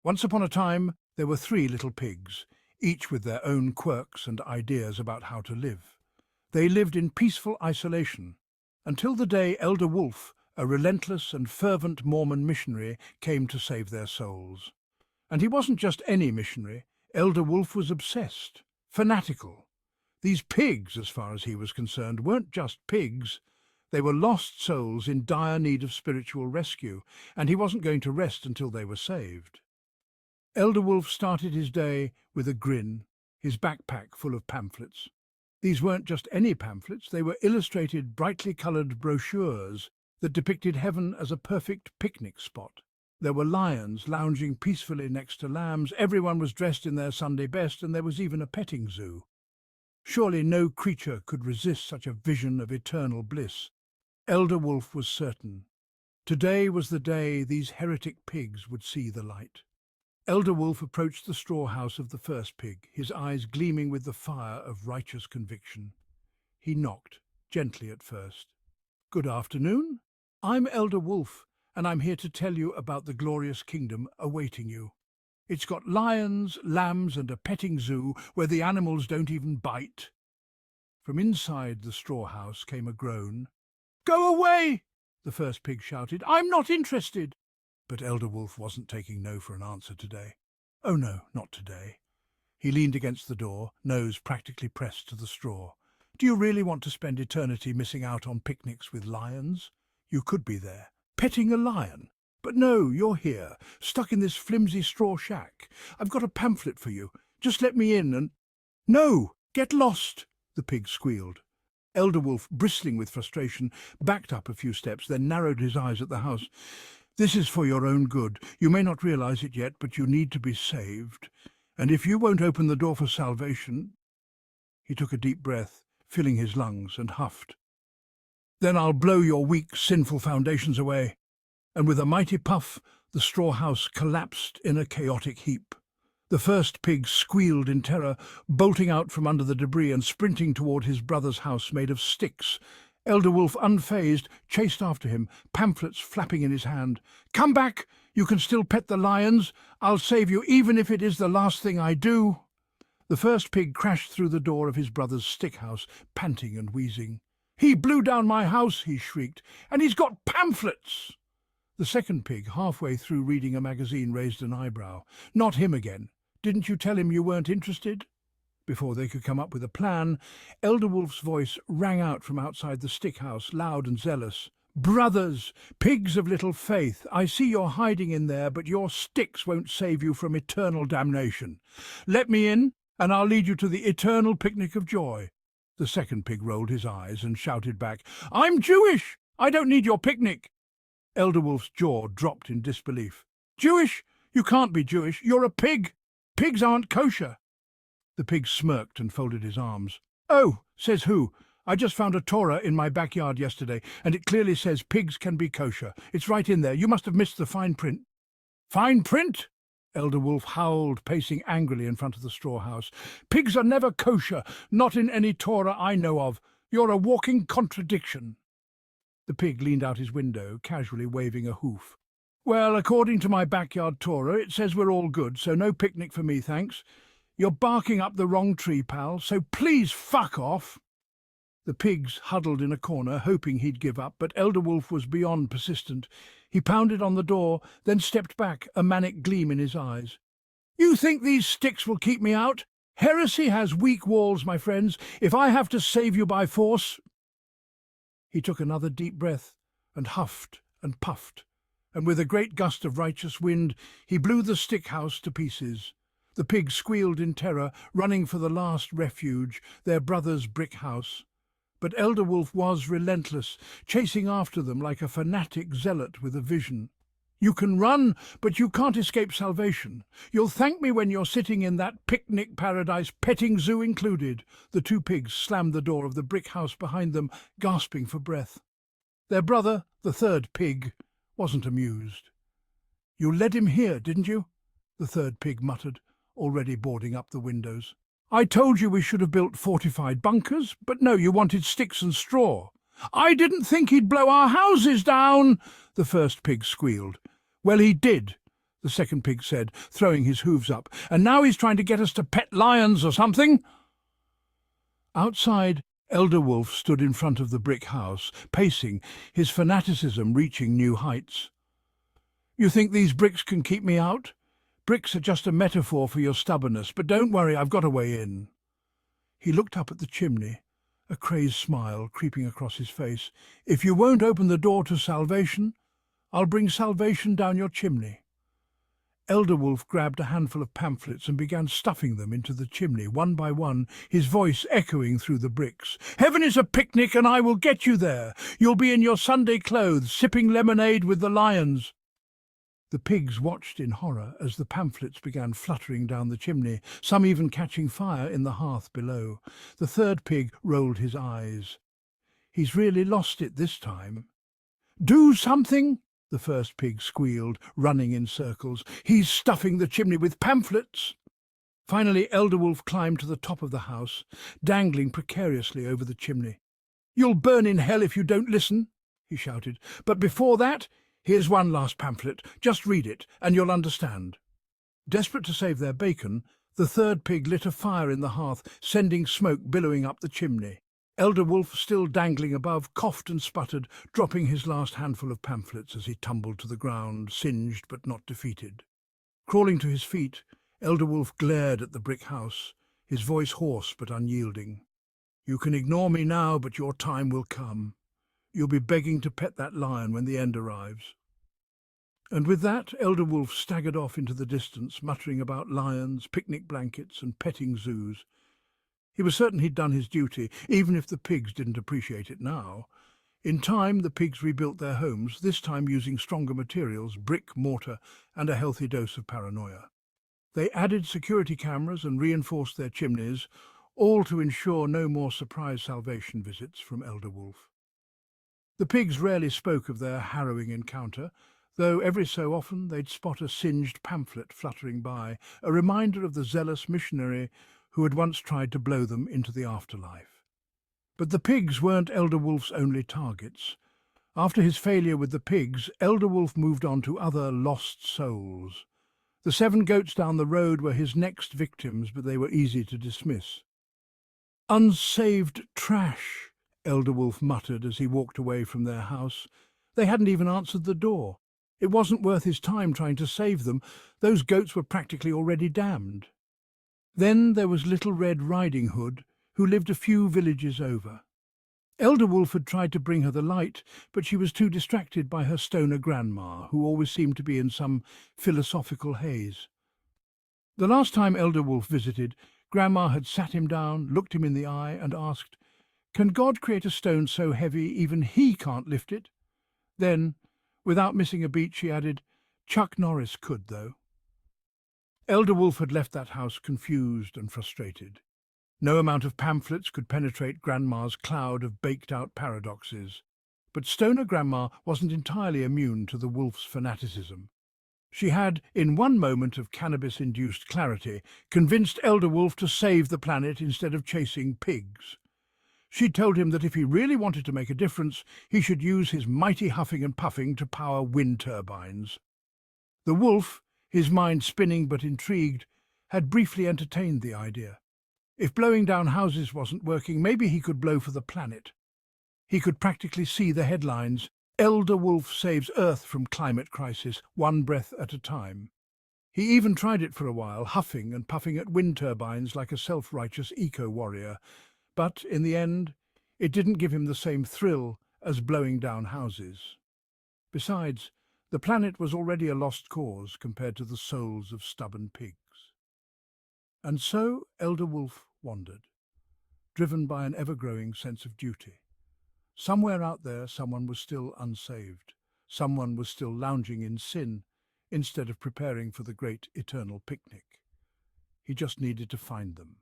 Once upon a time, there were three little pigs, each with their own quirks and ideas about how to live. They lived in peaceful isolation, until the day Elder Wolf, a relentless and fervent Mormon missionary, came to save their souls. And he wasn't just any missionary. Elder Wolf was obsessed, fanatical. These pigs, as far as he was concerned, weren't just pigs. They were lost souls in dire need of spiritual rescue, and he wasn't going to rest until they were saved. Elder Wolf started his day with a grin, his backpack full of pamphlets. These weren't just any pamphlets, they were illustrated, brightly coloured brochures that depicted heaven as a perfect picnic spot. There were lions lounging peacefully next to lambs, everyone was dressed in their Sunday best, and there was even a petting zoo. Surely no creature could resist such a vision of eternal bliss. Elder Wolf was certain. Today was the day these heretic pigs would see the light. Elder Wolf approached the straw house of the first pig, his eyes gleaming with the fire of righteous conviction. He knocked, gently at first. "Good afternoon. I'm Elder Wolf, and I'm here to tell you about the glorious kingdom awaiting you. It's got lions, lambs, and a petting zoo where the animals don't even bite." From inside the straw house came a groan. "Go away!" the first pig shouted. "I'm not interested." But Elder Wolf wasn't taking no for an answer today. Oh no, not today. He leaned against the door, nose practically pressed to the straw. "Do you really want to spend eternity missing out on picnics with lions? You could be there, petting a lion. But no, you're here, stuck in this flimsy straw shack. I've got a pamphlet for you. Just let me in and—" "No, get lost!" the pig squealed. Elder Wolf, bristling with frustration, backed up a few steps, then narrowed his eyes at the house. "This is for your own good. You may not realize it yet, but you need to be saved. And if you won't open the door for salvation—" He took a deep breath, filling his lungs, and huffed. "Then I'll blow your weak, sinful foundations away." And with a mighty puff, the straw house collapsed in a chaotic heap. The first pig squealed in terror, bolting out from under the debris and sprinting toward his brother's house made of sticks. Elder Wolf, unfazed, chased after him, pamphlets flapping in his hand. "Come back! You can still pet the lions! I'll save you, even if it is the last thing I do!" The first pig crashed through the door of his brother's stick house, panting and wheezing. "He blew down my house," he shrieked, "and he's got pamphlets!" The second pig, halfway through reading a magazine, raised an eyebrow. "Not him again. Didn't you tell him you weren't interested?" Before they could come up with a plan, Elder Wolf's voice rang out from outside the stick house, loud and zealous. "Brothers, pigs of little faith, I see you're hiding in there, but your sticks won't save you from eternal damnation. Let me in, and I'll lead you to the eternal picnic of joy." The second pig rolled his eyes and shouted back, "I'm Jewish! I don't need your picnic!" Elder Wolf's jaw dropped in disbelief. "Jewish? You can't be Jewish. You're a pig. Pigs aren't kosher." The pig smirked and folded his arms. "Oh, says who? I just found a Torah in my backyard yesterday, and it clearly says pigs can be kosher. It's right in there. You must have missed the fine print." "Fine print?" Elder Wolf howled, pacing angrily in front of the straw house. "Pigs are never kosher, not in any Torah I know of. You're a walking contradiction." The pig leaned out his window, casually waving a hoof. "Well, according to my backyard Torah, it says we're all good, so no picnic for me, thanks. You're barking up the wrong tree, pal, so please fuck off." The pigs huddled in a corner, hoping he'd give up, but Elder Wolf was beyond persistent. He pounded on the door, then stepped back, a manic gleam in his eyes. "You think these sticks will keep me out? Heresy has weak walls, my friends. If I have to save you by force—" He took another deep breath and huffed and puffed, and with a great gust of righteous wind he blew the stick house to pieces. The pigs squealed in terror, running for the last refuge, their brother's brick house. But Elder Wolf was relentless, chasing after them like a fanatic zealot with a vision. "You can run, but you can't escape salvation. You'll thank me when you're sitting in that picnic paradise, petting zoo included." The two pigs slammed the door of the brick house behind them, gasping for breath. Their brother, the third pig, wasn't amused. "You led him here, didn't you?" the third pig muttered, already boarding up the windows. "I told you we should have built fortified bunkers, but no, you wanted sticks and straw." "I didn't think he'd blow our houses down," the first pig squealed. "Well, he did. the second pig said, throwing his hooves up. "And now he's trying to get us to pet lions or something." Outside, Elder Wolf stood in front of the brick house, pacing, his fanaticism reaching new heights. "You think these bricks can keep me out? Bricks are just a metaphor for your stubbornness, but don't worry, I've got a way in." He looked up at the chimney, a crazed smile creeping across his face. "If you won't open the door to salvation, I'll bring salvation down your chimney." Elder Wolf grabbed a handful of pamphlets and began stuffing them into the chimney, one by one, his voice echoing through the bricks. "Heaven is a picnic, and I will get you there. You'll be in your Sunday clothes, sipping lemonade with the lions." The pigs watched in horror as the pamphlets began fluttering down the chimney, some even catching fire in the hearth below. The third pig rolled his eyes. "He's really lost it this time." "Do something!" the first pig squealed, running in circles. "He's stuffing the chimney with pamphlets." Finally, Elder Wolf climbed to the top of the house, dangling precariously over the chimney. "You'll burn in hell if you don't listen," he shouted. "But before that, here's one last pamphlet. Just read it, and you'll understand." Desperate to save their bacon, the third pig lit a fire in the hearth, sending smoke billowing up the chimney. Elder Wolf, still dangling above, coughed and sputtered, dropping his last handful of pamphlets as he tumbled to the ground, singed but not defeated. Crawling to his feet, Elder Wolf glared at the brick house, his voice hoarse but unyielding. "You can ignore me now, but your time will come. You'll be begging to pet that lion when the end arrives." And with that, Elder Wolf staggered off into the distance, muttering about lions, picnic blankets, and petting zoos. He was certain he'd done his duty, even if the pigs didn't appreciate it now. In time, the pigs rebuilt their homes, this time using stronger materials, brick, mortar, and a healthy dose of paranoia. They added security cameras and reinforced their chimneys, all to ensure no more surprise salvation visits from Elder Wolf. The pigs rarely spoke of their harrowing encounter, though every so often they'd spot a singed pamphlet fluttering by, a reminder of the zealous missionary who had once tried to blow them into the afterlife. But the pigs weren't Elder Wolf's only targets. After his failure with the pigs, Elder Wolf moved on to other lost souls. The 7 goats down the road were his next victims, but they were easy to dismiss. "Unsaved trash," Elder Wolf muttered as he walked away from their house. They hadn't even answered the door. It wasn't worth his time trying to save them. Those goats were practically already damned. Then there was Little Red Riding Hood, who lived a few villages over. Elder Wolf had tried to bring her the light, but she was too distracted by her stoner grandma, who always seemed to be in some philosophical haze. The last time Elder Wolf visited, Grandma had sat him down, looked him in the eye, and asked, "Can God create a stone so heavy even he can't lift it?" Then, without missing a beat, she added, "Chuck Norris could, though." Elder Wolf had left that house confused and frustrated. No amount of pamphlets could penetrate Grandma's cloud of baked-out paradoxes. But Stoner Grandma wasn't entirely immune to the wolf's fanaticism. She had, in one moment of cannabis-induced clarity, convinced Elder Wolf to save the planet instead of chasing pigs. She'd told him that if he really wanted to make a difference, he should use his mighty huffing and puffing to power wind turbines. The wolf, his mind spinning but intrigued, had briefly entertained the idea. If blowing down houses wasn't working, maybe he could blow for the planet. He could practically see the headlines, "Elder Wolf saves Earth from climate crisis, one breath at a time." He even tried it for a while, huffing and puffing at wind turbines like a self-righteous eco-warrior. But, in the end, it didn't give him the same thrill as blowing down houses. Besides, the planet was already a lost cause compared to the souls of stubborn pigs. And so Elder Wolf wandered, driven by an ever-growing sense of duty. Somewhere out there, someone was still unsaved. Someone was still lounging in sin instead of preparing for the great eternal picnic. He just needed to find them.